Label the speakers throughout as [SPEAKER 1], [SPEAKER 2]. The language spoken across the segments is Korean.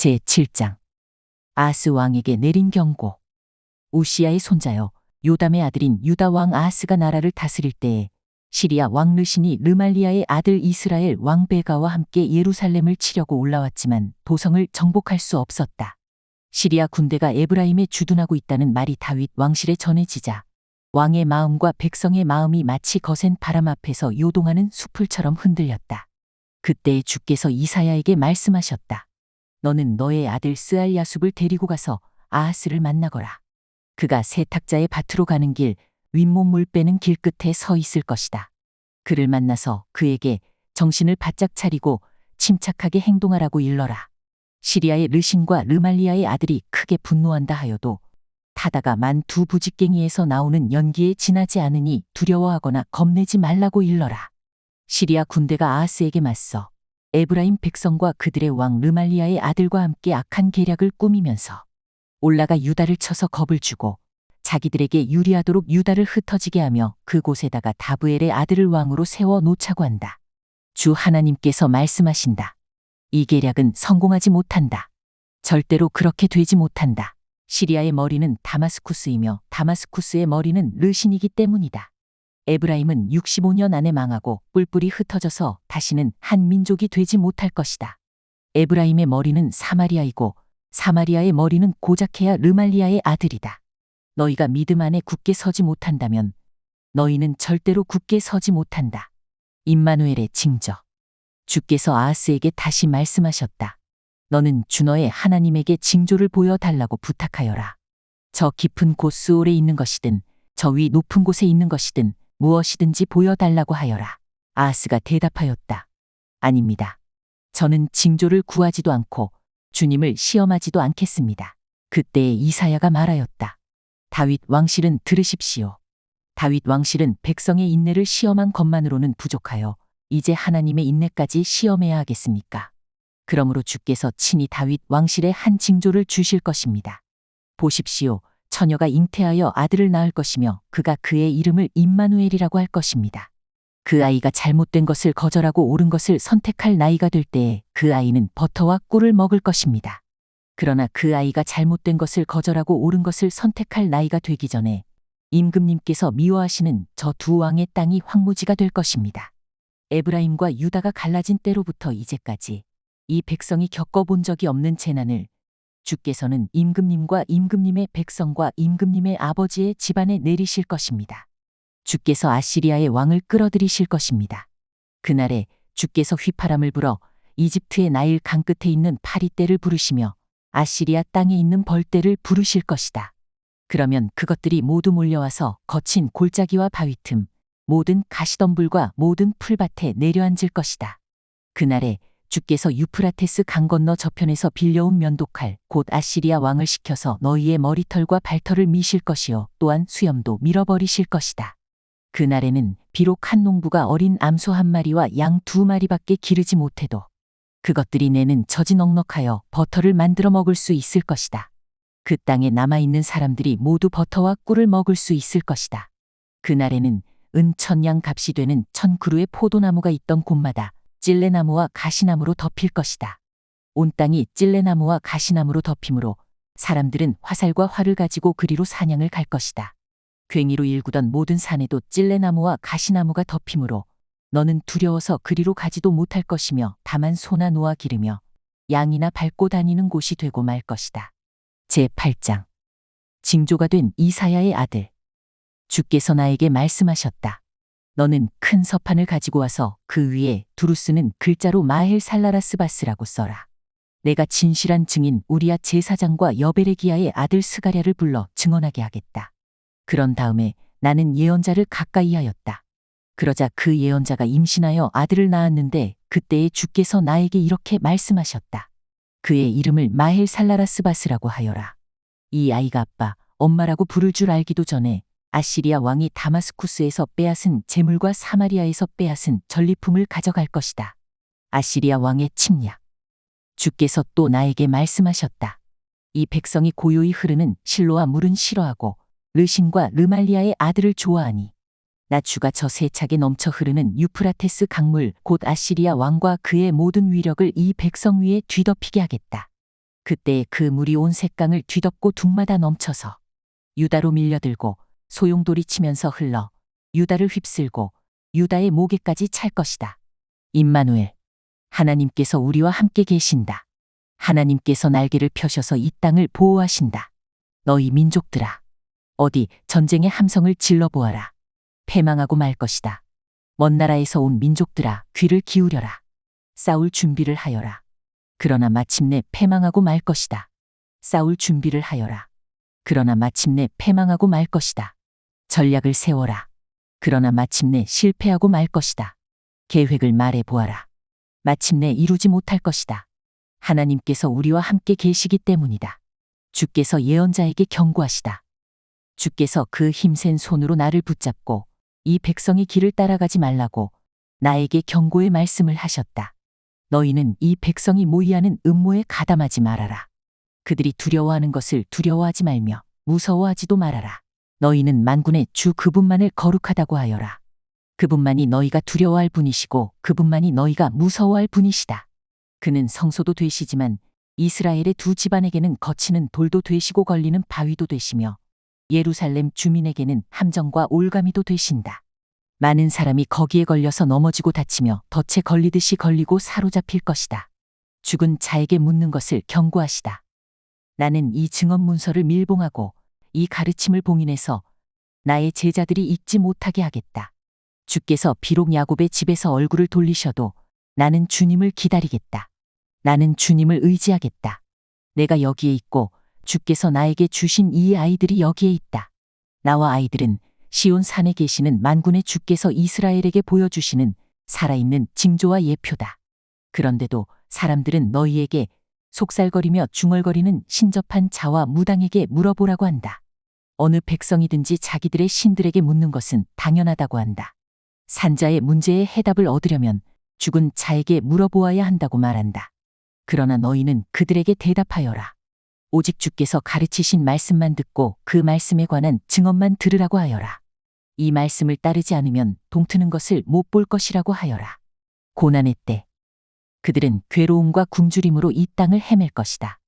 [SPEAKER 1] 제7장 아하스 왕에게 내린 경고. 우시야의 손자여 요담의 아들인 유다 왕 아하스가 나라를 다스릴 때에 시리아 왕 르신이 르말리아의 아들 이스라엘 왕 베가와 함께 예루살렘을 치려고 올라왔지만 도성을 정복할 수 없었다. 시리아 군대가 에브라임에 주둔하고 있다는 말이 다윗 왕실에 전해지자 왕의 마음과 백성의 마음이 마치 거센 바람 앞에서 요동하는 수풀처럼 흔들렸다. 그때 주께서 이사야에게 말씀하셨다. 너는 너의 아들 스알야숲을 데리고 가서 아하스를 만나거라. 그가 세탁자의 밭으로 가는 길, 윗몸 물 빼는 길 끝에 서 있을 것이다. 그를 만나서 그에게 정신을 바짝 차리고 침착하게 행동하라고 일러라. 시리아의 르신과 르말리아의 아들이 크게 분노한다 하여도 타다가 두 부직갱이에서 나오는 연기에 지나지 않으니 두려워하거나 겁내지 말라고 일러라. 시리아 군대가 아하스에게 맞서 에브라임 백성과 그들의 왕 르말리아의 아들과 함께 악한 계략을 꾸미면서 올라가 유다를 쳐서 겁을 주고 자기들에게 유리하도록 유다를 흩어지게 하며 그곳에다가 다브엘의 아들을 왕으로 세워 놓자고 한다. 주 하나님께서 말씀하신다. 이 계략은 성공하지 못한다. 절대로 그렇게 되지 못한다. 시리아의 머리는 다마스쿠스이며 다마스쿠스의 머리는 르신이기 때문이다. 에브라임은 65년 안에 망하고 뿔뿔이 흩어져서 다시는 한 민족이 되지 못할 것이다. 에브라임의 머리는 사마리아이고 사마리아의 머리는 고작해야 르말리아의 아들이다. 너희가 믿음 안에 굳게 서지 못한다면 너희는 절대로 굳게 서지 못한다. 임마누엘의 징조. 주께서 아하스에게 다시 말씀하셨다. 너는 주 너의 하나님에게 징조를 보여달라고 부탁하여라. 저 깊은 곳 수올에 있는 것이든 저 위 높은 곳에 있는 것이든 무엇이든지 보여달라고 하여라. 아하스가 대답하였다. 아닙니다. 저는 징조를 구하지도 않고 주님을 시험하지도 않겠습니다. 그때 이사야가 말하였다. 다윗 왕실은 들으십시오. 다윗 왕실은 백성의 인내를 시험한 것만으로는 부족하여 이제 하나님의 인내까지 시험해야 하겠습니까? 그러므로 주께서 친히 다윗 왕실에 한 징조를 주실 것입니다. 보십시오. 처녀가 잉태하여 아들을 낳을 것이며 그가 그의 이름을 임마누엘이라고 할 것입니다. 그 아이가 잘못된 것을 거절하고 옳은 것을 선택할 나이가 될 때에 그 아이는 버터와 꿀을 먹을 것입니다. 그러나 그 아이가 잘못된 것을 거절하고 옳은 것을 선택할 나이가 되기 전에 임금님께서 미워하시는 저 두 왕의 땅이 황무지가 될 것입니다. 에브라임과 유다가 갈라진 때로부터 이제까지 이 백성이 겪어본 적이 없는 재난을 주께서는 임금님과 임금님의 백성과 임금님의 아버지의 집안에 내리실 것입니다. 주께서 아시리아의 왕을 끌어들이실 것입니다. 그날에 주께서 휘파람을 불어 이집트의 나일 강 끝에 있는 파리떼를 부르시며 아시리아 땅에 있는 벌떼를 부르실 것이다. 그러면 그것들이 모두 몰려와서 거친 골짜기와 바위 틈, 모든 가시덤불과 모든 풀밭에 내려앉을 것이다. 그날에 주께서 유프라테스 강 건너 저편에서 빌려온 면도칼 곧 아시리아 왕을 시켜서 너희의 머리털과 발털을 미실 것이요 또한 수염도 밀어버리실 것이다. 그날에는 비록 한 농부가 어린 암소 한 마리와 양 2마리밖에 기르지 못해도 그것들이 내는 젖이 넉넉하여 버터를 만들어 먹을 수 있을 것이다. 그 땅에 남아있는 사람들이 모두 버터와 꿀을 먹을 수 있을 것이다. 그날에는 은 1000양 값이 되는 1000그루의 포도나무가 있던 곳마다 찔레나무와 가시나무로 덮일 것이다. 온 땅이 찔레나무와 가시나무로 덮이므로 사람들은 화살과 활을 가지고 그리로 사냥을 갈 것이다. 괭이로 일구던 모든 산에도 찔레나무와 가시나무가 덮이므로 너는 두려워서 그리로 가지도 못할 것이며 다만 소나 노아 기르며 양이나 밟고 다니는 곳이 되고 말 것이다. 제8장 징조가 된 이사야의 아들. 주께서 나에게 말씀하셨다. 너는 큰 서판을 가지고 와서 그 위에 두루 쓰는 글자로 마헬 살라라스바스라고 써라. 내가 진실한 증인 우리야 제사장과 여베레기야의 아들 스가랴를 불러 증언하게 하겠다. 그런 다음에 나는 예언자를 가까이 하였다. 그러자 그 예언자가 임신하여 아들을 낳았는데 그때에 주께서 나에게 이렇게 말씀하셨다. 그의 이름을 마헬 살라라스바스라고 하여라. 이 아이가 아빠, 엄마라고 부를 줄 알기도 전에 아시리아 왕이 다마스쿠스에서 빼앗은 재물과 사마리아에서 빼앗은 전리품을 가져갈 것이다. 아시리아 왕의 침략. 주께서 또 나에게 말씀하셨다. 이 백성이 고요히 흐르는 실로아 물은 싫어하고 르신과 르말리아의 아들을 좋아하니 나 주가 저 세차게 넘쳐 흐르는 유프라테스 강물 곧 아시리아 왕과 그의 모든 위력을 이 백성 위에 뒤덮이게 하겠다. 그때 그 물이 온 셋강을 뒤덮고 둥마다 넘쳐서 유다로 밀려들고 소용돌이 치면서 흘러 유다를 휩쓸고 유다의 목에까지 찰 것이다. 임마누엘, 하나님께서 우리와 함께 계신다. 하나님께서 날개를 펴셔서 이 땅을 보호하신다. 너희 민족들아, 어디 전쟁의 함성을 질러보아라. 패망하고 말 것이다. 먼 나라에서 온 민족들아, 귀를 기울여라. 싸울 준비를 하여라. 그러나 마침내 패망하고 말 것이다. 싸울 준비를 하여라. 그러나 마침내 패망하고 말 것이다. 전략을 세워라. 그러나 마침내 실패하고 말 것이다. 계획을 말해 보아라. 마침내 이루지 못할 것이다. 하나님께서 우리와 함께 계시기 때문이다. 주께서 예언자에게 경고하시다. 주께서 그 힘센 손으로 나를 붙잡고 이 백성의 길을 따라가지 말라고 나에게 경고의 말씀을 하셨다. 너희는 이 백성이 모의하는 음모에 가담하지 말아라. 그들이 두려워하는 것을 두려워하지 말며 무서워하지도 말아라. 너희는 만군의 주 그분만을 거룩하다고 하여라. 그분만이 너희가 두려워할 분이시고 그분만이 너희가 무서워할 분이시다. 그는 성소도 되시지만 이스라엘의 두 집안에게는 거치는 돌도 되시고 걸리는 바위도 되시며 예루살렘 주민에게는 함정과 올가미도 되신다. 많은 사람이 거기에 걸려서 넘어지고 다치며 덫에 걸리듯이 걸리고 사로잡힐 것이다. 죽은 자에게 묻는 것을 경고하시다. 나는 이 증언 문서를 밀봉하고 이 가르침을 봉인해서 나의 제자들이 읽지 못하게 하겠다. 주께서 비록 야곱의 집에서 얼굴을 돌리셔도 나는 주님을 기다리겠다. 나는 주님을 의지하겠다. 내가 여기에 있고 주께서 나에게 주신 이 아이들이 여기에 있다. 나와 아이들은 시온 산에 계시는 만군의 주께서 이스라엘에게 보여주시는 살아있는 징조와 예표다. 그런데도 사람들은 너희에게 속살거리며 중얼거리는 신접한 자와 무당에게 물어보라고 한다. 어느 백성이든지 자기들의 신들에게 묻는 것은 당연하다고 한다. 산자의 문제에 해답을 얻으려면 죽은 자에게 물어보아야 한다고 말한다. 그러나 너희는 그들에게 대답하여라. 오직 주께서 가르치신 말씀만 듣고 그 말씀에 관한 증언만 들으라고 하여라. 이 말씀을 따르지 않으면 동트는 것을 못 볼 것이라고 하여라. 고난의 때 그들은 괴로움과 굶주림으로 이 땅을 헤맬 것이다.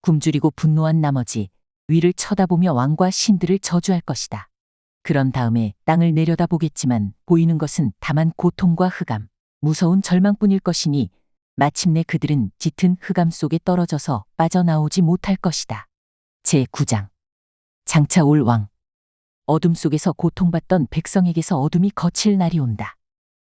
[SPEAKER 1] 굶주리고 분노한 나머지 위를 쳐다보며 왕과 신들을 저주할 것이다. 그런 다음에 땅을 내려다보겠지만 보이는 것은 다만 고통과 흑암, 무서운 절망뿐일 것이니 마침내 그들은 짙은 흑암 속에 떨어져서 빠져나오지 못할 것이다. 제9장 장차 올 왕. 어둠 속에서 고통받던 백성에게서 어둠이 거칠 날이 온다.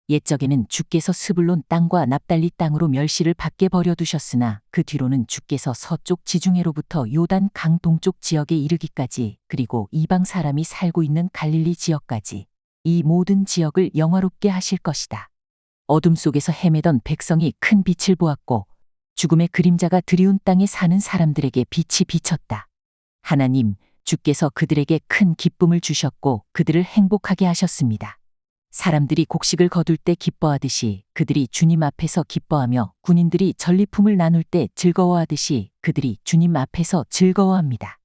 [SPEAKER 1] 옛적에는 주께서 스불론 땅과 납달리 땅으로 멸시를 밖에 버려두셨으나 그 뒤로는 주께서 서쪽 지중해로부터 요단 강 동쪽 지역에 이르기까지 그리고 이방 사람이 살고 있는 갈릴리 지역까지 이 모든 지역을 영화롭게 하실 것이다. 어둠 속에서 헤매던 백성이 큰 빛을 보았고 죽음의 그림자가 드리운 땅에 사는 사람들에게 빛이 비쳤다. 하나님, 주께서 그들에게 큰 기쁨을 주셨고 그들을 행복하게 하셨습니다. 사람들이 곡식을 거둘 때 기뻐하듯이 그들이 주님 앞에서 기뻐하며 군인들이 전리품을 나눌 때 즐거워하듯이 그들이 주님 앞에서 즐거워합니다.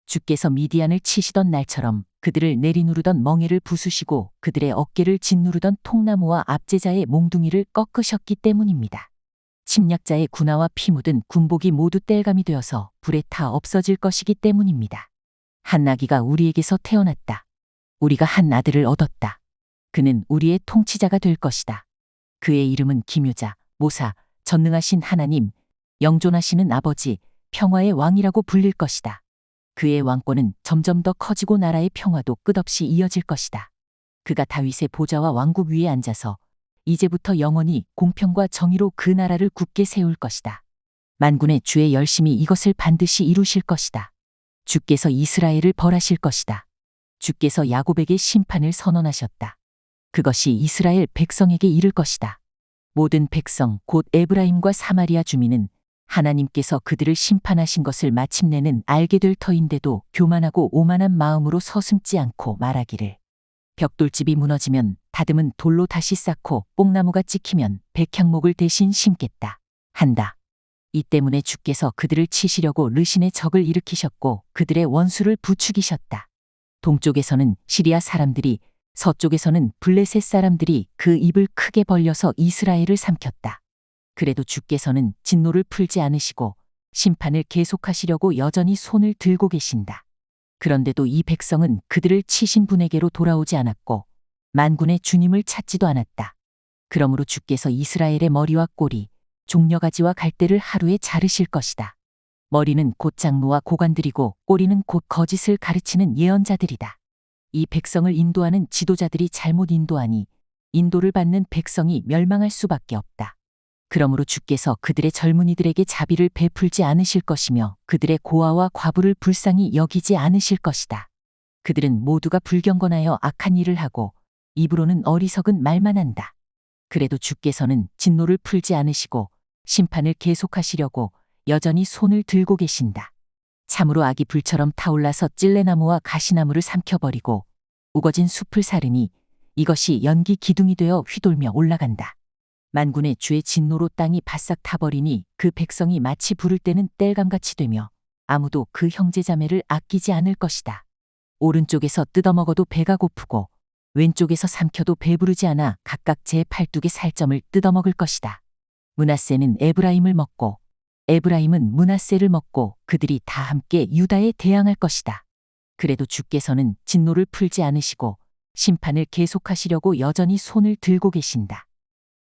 [SPEAKER 1] 주께서 미디안을 치시던 날처럼 그들을 내리누르던 멍에를 부수시고 그들의 어깨를 짓누르던 통나무와 압제자의 몽둥이를 꺾으셨기 때문입니다. 침략자의 군화와 피 묻은 군복이 모두 땔감이 되어서 불에 타 없어질 것이기 때문입니다. 한 아기가 우리에게서 태어났다. 우리가 한 아들을 얻었다. 그는 우리의 통치자가 될 것이다. 그의 이름은 기묘자, 모사, 전능하신 하나님, 영존하시는 아버지, 평화의 왕이라고 불릴 것이다. 그의 왕권은 점점 더 커지고 나라의 평화도 끝없이 이어질 것이다. 그가 다윗의 보좌와 왕국 위에 앉아서 이제부터 영원히 공평과 정의로 그 나라를 굳게 세울 것이다. 만군의 주의 열심히 이것을 반드시 이루실 것이다. 주께서 이스라엘을 벌하실 것이다. 주께서 야곱에게 심판을 선언하셨다. 그것이 이스라엘 백성에게 이를 것이다. 모든 백성 곧 에브라임과 사마리아 주민은 하나님께서 그들을 심판하신 것을 마침내는 알게 될 터인데도 교만하고 오만한 마음으로 서슴지 않고 말하기를 벽돌집이 무너지면 다듬은 돌로 다시 쌓고 뽕나무가 찍히면 백향목을 대신 심겠다 한다. 이 때문에 주께서 그들을 치시려고 르신의 적을 일으키셨고 그들의 원수를 부추기셨다. 동쪽에서는 시리아 사람들이 서쪽에서는 블레셋 사람들이 그 입을 크게 벌려서 이스라엘을 삼켰다. 그래도 주께서는 진노를 풀지 않으시고 심판을 계속하시려고 여전히 손을 들고 계신다. 그런데도 이 백성은 그들을 치신 분에게로 돌아오지 않았고 만군의 주님을 찾지도 않았다. 그러므로 주께서 이스라엘의 머리와 꼬리, 종려가지와 갈대를 하루에 자르실 것이다. 머리는 곧 장로와 고관들이고 꼬리는 곧 거짓을 가르치는 예언자들이다. 이 백성을 인도하는 지도자들이 잘못 인도하니 인도를 받는 백성이 멸망할 수밖에 없다. 그러므로 주께서 그들의 젊은이들에게 자비를 베풀지 않으실 것이며 그들의 고아와 과부를 불쌍히 여기지 않으실 것이다. 그들은 모두가 불경건하여 악한 일을 하고 입으로는 어리석은 말만 한다. 그래도 주께서는 진노를 풀지 않으시고 심판을 계속하시려고 여전히 손을 들고 계신다. 참으로 악이 불처럼 타올라서 찔레나무와 가시나무를 삼켜버리고 우거진 숲을 사르니 이것이 연기 기둥이 되어 휘돌며 올라간다. 만군의 주의 진노로 땅이 바싹 타버리니 그 백성이 마치 부를 때는 땔감같이 되며 아무도 그 형제자매를 아끼지 않을 것이다. 오른쪽에서 뜯어먹어도 배가 고프고 왼쪽에서 삼켜도 배부르지 않아 각각 제 팔뚝의 살점을 뜯어먹을 것이다. 므낫세는 에브라임을 먹고 에브라임은 므낫세를 먹고 그들이 다 함께 유다에 대항할 것이다. 그래도 주께서는 진노를 풀지 않으시고 심판을 계속하시려고 여전히 손을 들고 계신다.